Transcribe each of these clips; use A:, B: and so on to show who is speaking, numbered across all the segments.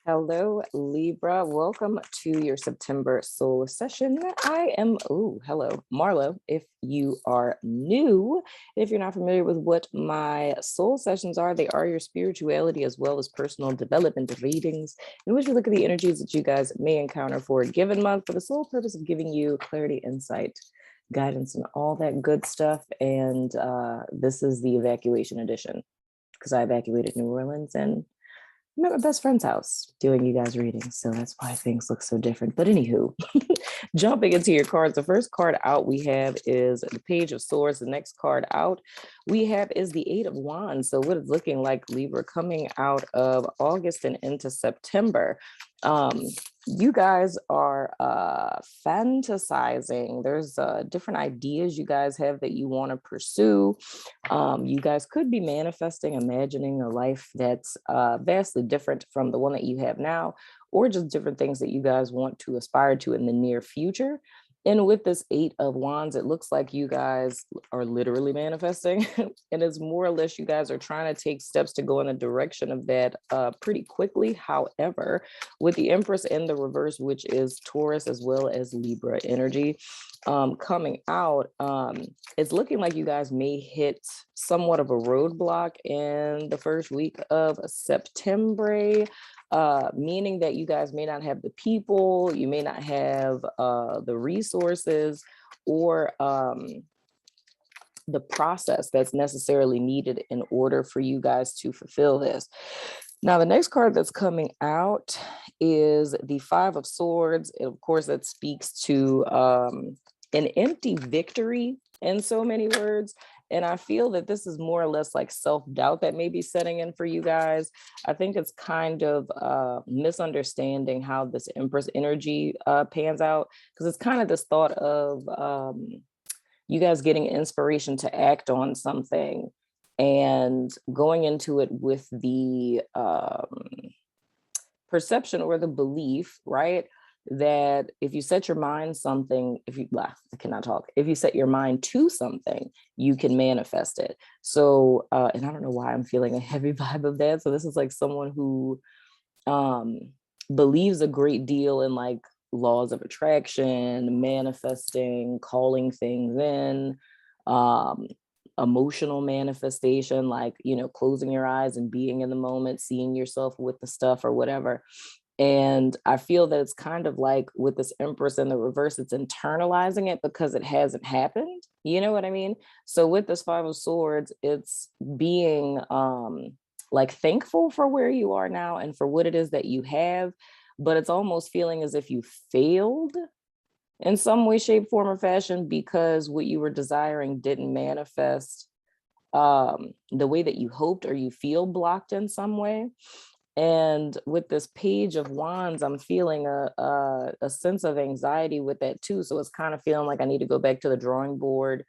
A: Hello, Libra. Welcome to your September solar session. I am, hello, Marlowe. If you are new, if you're not familiar with what my soul sessions are, they are your spirituality as well as personal development readings, in which we look at the energies that you guys may encounter for a given month for the sole purpose of giving you clarity, insight, guidance, and all that good stuff. And this is the evacuation edition because I evacuated New Orleans and I'm at my best friend's house doing you guys readings, so that's why things look so different. But anywho, jumping into your cards, the first card out we have is the Page of Swords. The next card out we have is the Eight of Wands. So what it's looking like, Libra, coming out of August and into September. You guys are fantasizing. There's different ideas you guys have that you want to pursue. You guys could be manifesting, imagining a life that's vastly different from the one that you have now, or just different things that you guys want to aspire to in the near future. And with this Eight of Wands, it looks like you guys are literally manifesting. And it's more or less you guys are trying to take steps to go in the direction of that pretty quickly. However, with the Empress in the reverse, which is Taurus as well as Libra energy, coming out, it's looking like you guys may hit somewhat of a roadblock in the first week of September. Meaning that you guys may not have the people, you may not have the resources or the process that's necessarily needed in order for you guys to fulfill this. Now, the next card that's coming out is the Five of Swords. And of course, that speaks to an empty victory in so many words. And I feel that this is more or less like self-doubt that may be setting in for you guys. I think it's kind of misunderstanding how this Empress energy pans out, because it's kind of this thought of you guys getting inspiration to act on something and going into it with the perception or the belief, right? That if you set your mind something, I cannot talk, if you set your mind to something, you can manifest it. So, and I don't know why I'm feeling a heavy vibe of that. So this is like someone who believes a great deal in like laws of attraction, manifesting, calling things in, emotional manifestation, like, closing your eyes and being in the moment, seeing yourself with the stuff or whatever. And I feel that it's kind of like with this Empress in the reverse, it's internalizing it because it hasn't happened. You know what I mean? So with this Five of Swords, it's being like thankful for where you are now and for what it is that you have, but it's almost feeling as if you failed in some way, shape, form, or fashion because what you were desiring didn't manifest the way that you hoped, or you feel blocked in some way. And with this Page of Wands, I'm feeling a sense of anxiety with that too. So it's kind of feeling like I need to go back to the drawing board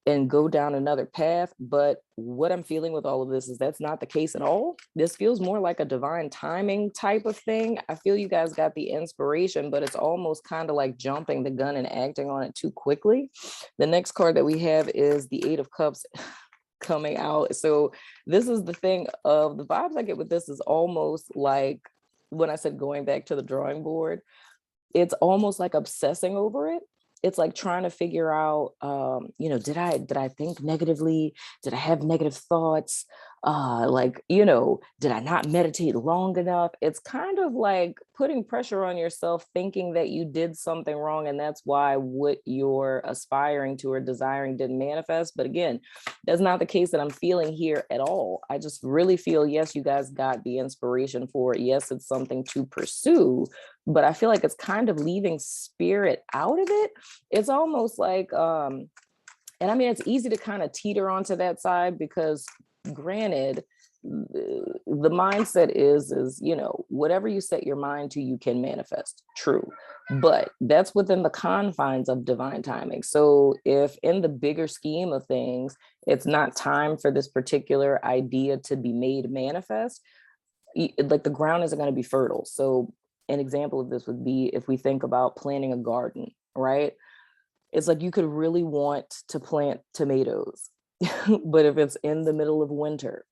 A: and go down another path. But what I'm feeling with all of this is that's not the case at all. This feels more like a divine timing type of thing. I feel you guys got the inspiration, but it's almost kind of like jumping the gun and acting on it too quickly. The next card that we have is the Eight of Cups coming out. So this is the thing of the vibes I get with this is almost like when I said going back to the drawing board, it's almost like obsessing over it. It's like trying to figure out, did I think negatively? Did I have negative thoughts? Did I not meditate long enough? It's kind of like putting pressure on yourself, thinking that you did something wrong. And that's why what you're aspiring to or desiring didn't manifest. But again, that's not the case that I'm feeling here at all. I just really feel, yes, you guys got the inspiration for it. Yes, it's something to pursue, but I feel like it's kind of leaving spirit out of it. It's almost like, and I mean, it's easy to kind of teeter onto that side because granted, the mindset is, whatever you set your mind to, you can manifest. True. But that's within the confines of divine timing. So if in the bigger scheme of things, it's not time for this particular idea to be made manifest, like the ground isn't going to be fertile. So an example of this would be if we think about planting a garden, right? It's like you could really want to plant tomatoes, but if it's in the middle of winter,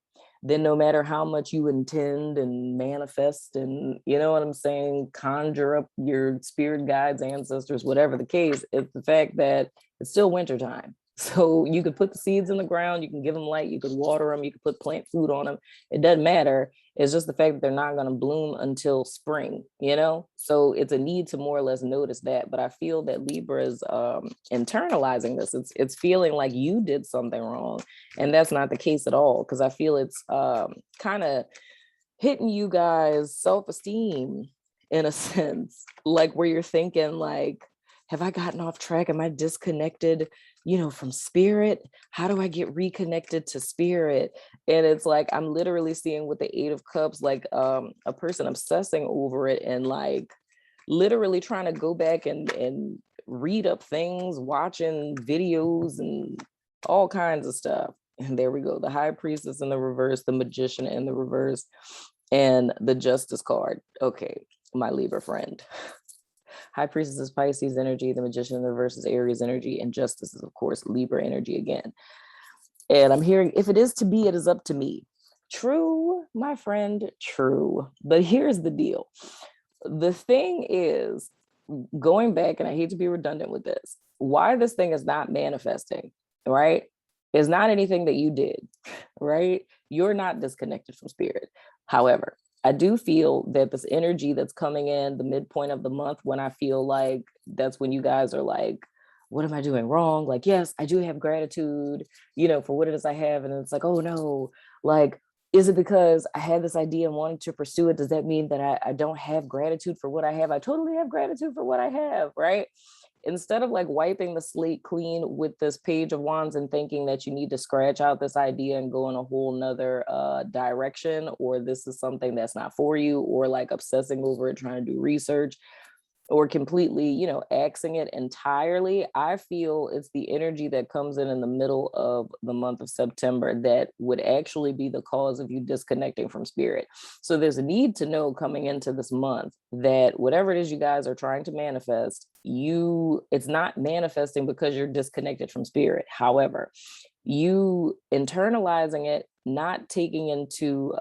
A: then no matter how much you intend and manifest and, you know what I'm saying, conjure up your spirit guides, ancestors, whatever the case, it's the fact that it's still wintertime. So you could put the seeds in the ground, you can give them light, you could water them, you could put plant food on them. It doesn't matter. It's just the fact that they're not going to bloom until spring, you know? So it's a need to more or less notice that. But I feel that Libra is internalizing this. It's feeling like you did something wrong. And that's not the case at all, because I feel it's kind of hitting you guys' self-esteem in a sense, like where you're thinking like, have I gotten off track? Am I disconnected, you know, from spirit? How do I get reconnected to spirit? And it's like, I'm literally seeing with the 8 of Cups, like a person obsessing over it and like literally trying to go back and read up things, watching videos and all kinds of stuff. And there we go. The High Priestess in the reverse, the Magician in the reverse, and the Justice card. Okay, my Libra friend. High Priestess is Pisces energy, the Magician in the reverse is Aries energy, and Justice is, of course, Libra energy again. And I'm hearing, if it is to be, it is up to me. True, my friend, true. But here's the deal. The thing is, going back, and I hate to be redundant with this, why this thing is not manifesting, right? Is not anything that you did, right? You're not disconnected from spirit. However, I do feel that this energy that's coming in the midpoint of the month, when I feel like that's when you guys are like, what am I doing wrong? Like, yes, I do have gratitude, you know, for what it is I have. And it's like, oh no, like, is it because I had this idea and wanted to pursue it? Does that mean that I don't have gratitude for what I have? I totally have gratitude for what I have, right? Instead of like wiping the slate clean with this Page of Wands and thinking that you need to scratch out this idea and go in a whole nother direction, or this is something that's not for you, or like obsessing over it, trying to do research, or completely, you know, axing it entirely, I feel it's the energy that comes in the middle of the month of September that would actually be the cause of you disconnecting from spirit. So there's a need to know coming into this month that whatever it is you guys are trying to manifest, it's not manifesting because you're disconnected from spirit. However, you internalizing it, not taking into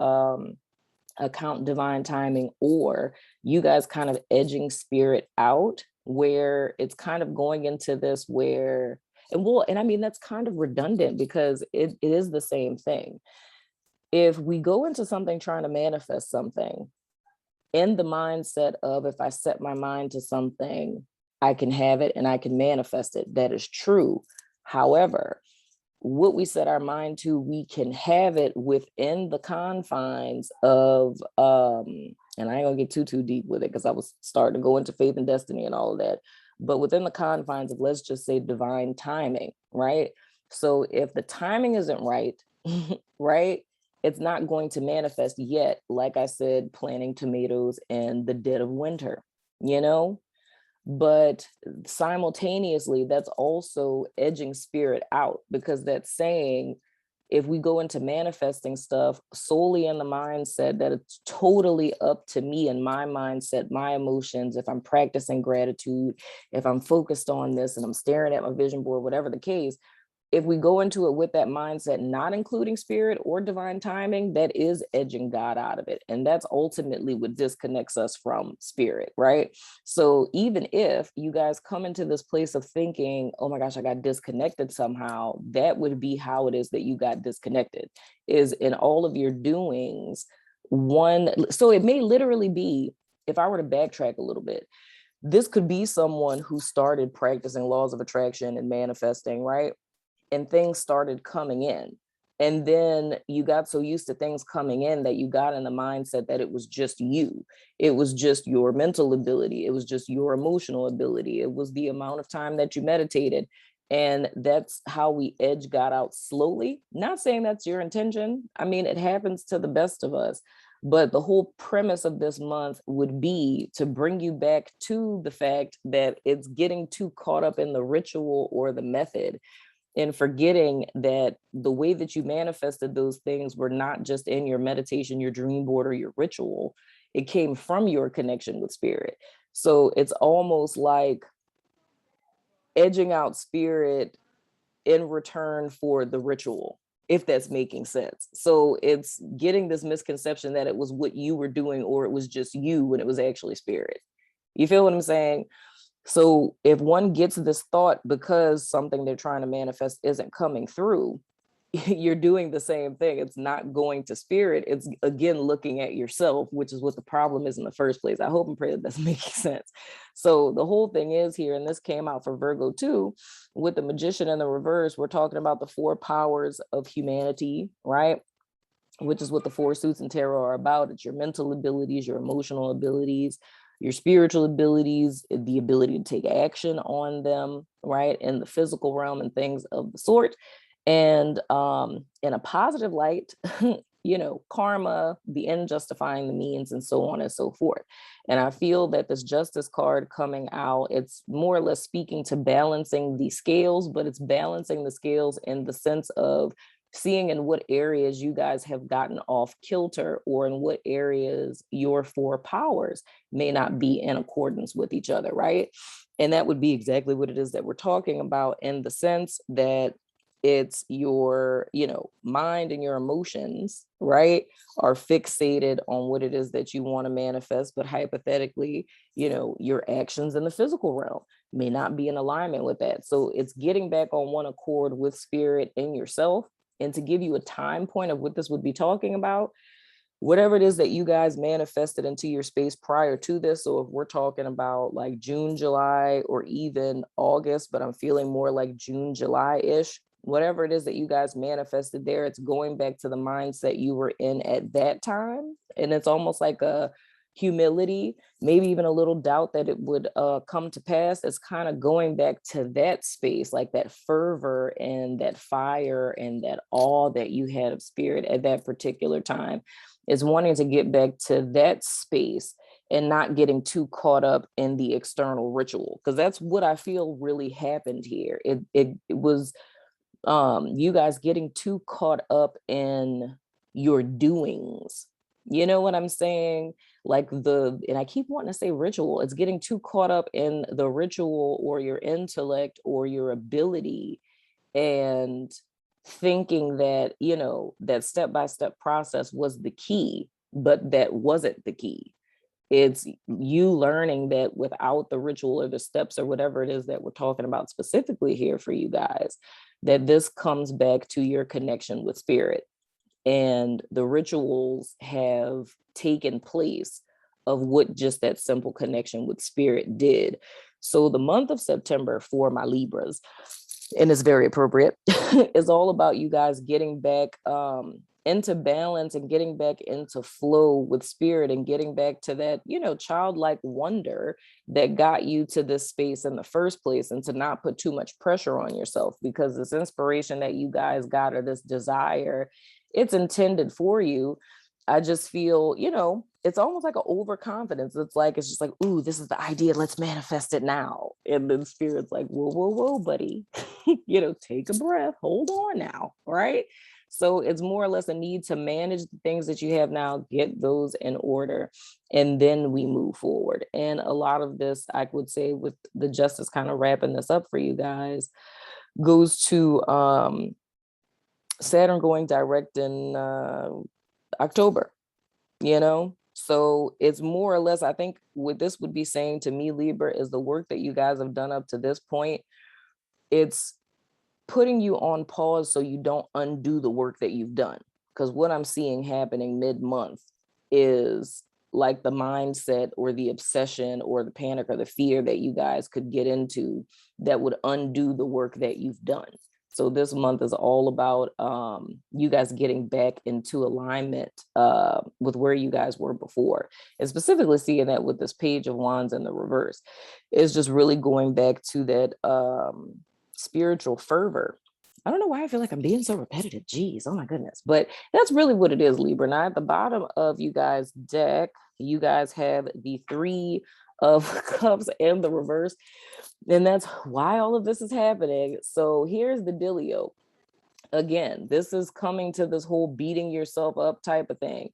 A: account divine timing, or you guys kind of edging spirit out, where it's kind of going into this where, and I mean, that's kind of redundant because it is the same thing. If we go into something trying to manifest something in the mindset of, if I set my mind to something, I can have it and I can manifest it, that is true. However, what we set our mind to, we can have it within the confines of, and I ain't gonna get too deep with it because I was starting to go into faith and destiny and all of that, but within the confines of, let's just say, divine timing, right? So if the timing isn't right, right, it's not going to manifest yet. Like I said, planting tomatoes in the dead of winter, you know? But simultaneously, that's also edging spirit out, because that's saying, if we go into manifesting stuff solely in the mindset that it's totally up to me and my mindset, my emotions, if I'm practicing gratitude, if I'm focused on this and I'm staring at my vision board, whatever the case, if we go into it with that mindset, not including spirit or divine timing, that is edging God out of it. And that's ultimately what disconnects us from spirit, right? So even if you guys come into this place of thinking, oh my gosh, I got disconnected somehow, that would be how it is that you got disconnected, is in all of your doings. So it may literally be, if I were to backtrack a little bit, this could be someone who started practicing laws of attraction and manifesting, right? And things started coming in. And then you got so used to things coming in that you got in the mindset that it was just you. It was just your mental ability. It was just your emotional ability. It was the amount of time that you meditated. And that's how we edge God out slowly. Not saying that's your intention. I mean, it happens to the best of us. But the whole premise of this month would be to bring you back to the fact that it's getting too caught up in the ritual or the method, and forgetting that the way that you manifested those things were not just in your meditation, your dream board, or your ritual. It came from your connection with spirit. So it's almost like edging out spirit in return for the ritual. if that's making sense. So it's getting this misconception that it was what you were doing or it was just you when it was actually spirit. You feel what I'm saying? So if one gets this thought because something they're trying to manifest isn't coming through, you're doing the same thing. It's not going to spirit. It's again looking at yourself, which is what the problem is in the first place. I hope and pray that that's making sense. So the whole thing is here, and this came out for Virgo too, with the Magician in the reverse, we're talking about the 4 powers of humanity, right? Which is what the 4 suits in tarot are about. It's your mental abilities, your emotional abilities, your spiritual abilities, the ability to take action on them, right? In the physical realm and things of the sort. And in a positive light, karma, the end justifying the means, and so on and so forth. And I feel that this justice card coming out, it's more or less speaking to balancing the scales, but it's balancing the scales in the sense of seeing in what areas you guys have gotten off kilter, or in what areas your 4 powers may not be in accordance with each other, right? And that would be exactly what it is that we're talking about, in the sense that it's your, mind and your emotions, right, are fixated on what it is that you want to manifest. But hypothetically, your actions in the physical realm may not be in alignment with that. So it's getting back on one accord with spirit and yourself. And to give you a time point of what this would be talking about, whatever it is that you guys manifested into your space prior to this. So if we're talking about like June, July, or even August, but I'm feeling more like June, July-ish, whatever it is that you guys manifested there, it's going back to the mindset you were in at that time. And it's almost like a humility, maybe even a little doubt that it would come to pass. It's kind of going back to that space, like that fervor and that fire and that awe that you had of spirit at that particular time, is wanting to get back to that space and not getting too caught up in the external ritual. Because that's what I feel really happened here. It was you guys getting too caught up in your doings. You know what I'm saying? Like and I keep wanting to say ritual, it's getting too caught up in the ritual or your intellect or your ability, and thinking that, that step-by-step process was the key, but that wasn't the key. It's you learning that without the ritual or the steps or whatever it is that we're talking about specifically here for you guys, that this comes back to your connection with spirit. And the rituals have taken place of what just that simple connection with spirit did. So the month of September for my Libras, and it's very appropriate, is all about you guys getting back into balance and getting back into flow with spirit, and getting back to that, childlike wonder that got you to this space in the first place, and to not put too much pressure on yourself, because this inspiration that you guys got, or this desire, it's intended for you. I just feel, it's almost like an overconfidence. It's just like, ooh, this is the idea. Let's manifest it now. And then spirit's like, whoa, whoa, whoa, buddy, take a breath, hold on now. Right. So it's more or less a need to manage the things that you have now, get those in order, and then we move forward. And a lot of this, I would say, with the justice kind of wrapping this up for you guys, goes to Saturn going direct in October, so it's more or less, I think what this would be saying to me, Libra, is the work that you guys have done up to this point, it's putting you on pause so you don't undo the work that you've done. Because what I'm seeing happening mid-month is like the mindset or the obsession or the panic or the fear that you guys could get into that would undo the work that you've done. So this month is all about you guys getting back into alignment with where you guys were before. And specifically seeing that with this Page of Wands in the reverse is just really going back to that spiritual fervor. I don't know why I feel like I'm being so repetitive. Geez, oh my goodness. But that's really what it is, Libra. Now at the bottom of you guys' deck, you guys have the 3 of Cups and the reverse. And that's why all of this is happening. So here's the dealio. Again, this is coming to this whole beating yourself up type of thing.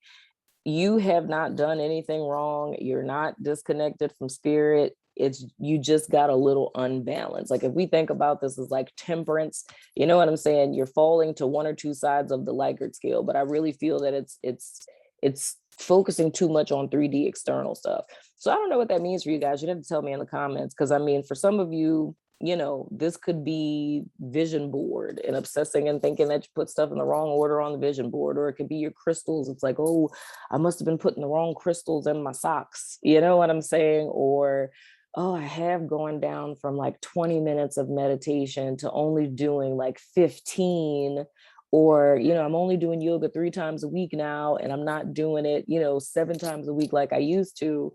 A: You have not done anything wrong. You're not disconnected from spirit. It's, you just got a little unbalanced. Like if we think about this as like temperance, you know what I'm saying? You're falling to one or two sides of the Likert scale, but I really feel that it's focusing too much on 3D external stuff. So I don't know what that means for you guys. You have to tell me in the comments, because I mean, for some of you, you know, this could be vision board and obsessing and thinking that you put stuff in the wrong order on the vision board, or it could be your crystals. It's like, oh, I must have been putting the wrong crystals in my socks. You know what I'm saying? Or, oh, I have gone down from like 20 minutes of meditation to only doing like 15. Or, you know, I'm only doing yoga 3 times a week now, and I'm not doing it, you know, 7 times a week like I used to.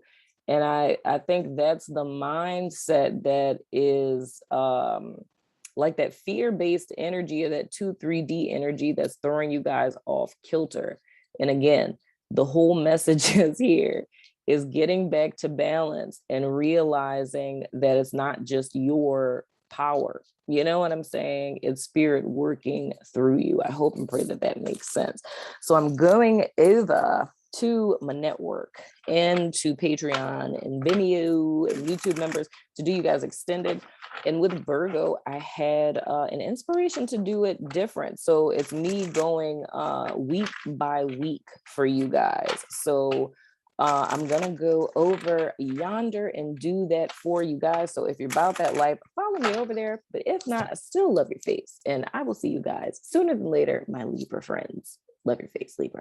A: And I think that's the mindset that is like that fear-based energy, or that 2-3D energy that's throwing you guys off kilter. And again, the whole message is here is getting back to balance and realizing that it's not just your power. You know what I'm saying? It's spirit working through you. I hope and pray that that makes sense. So I'm going over to my network and to Patreon and Vimeo and YouTube members to do you guys extended. And with Virgo, I had an inspiration to do it different. So it's me going week by week for you guys. So I'm gonna go over yonder and do that for you guys. So if you're about that life, follow me over there. But if not, I still love your face. And I will see you guys sooner than later, my Libra friends. Love your face, Libra.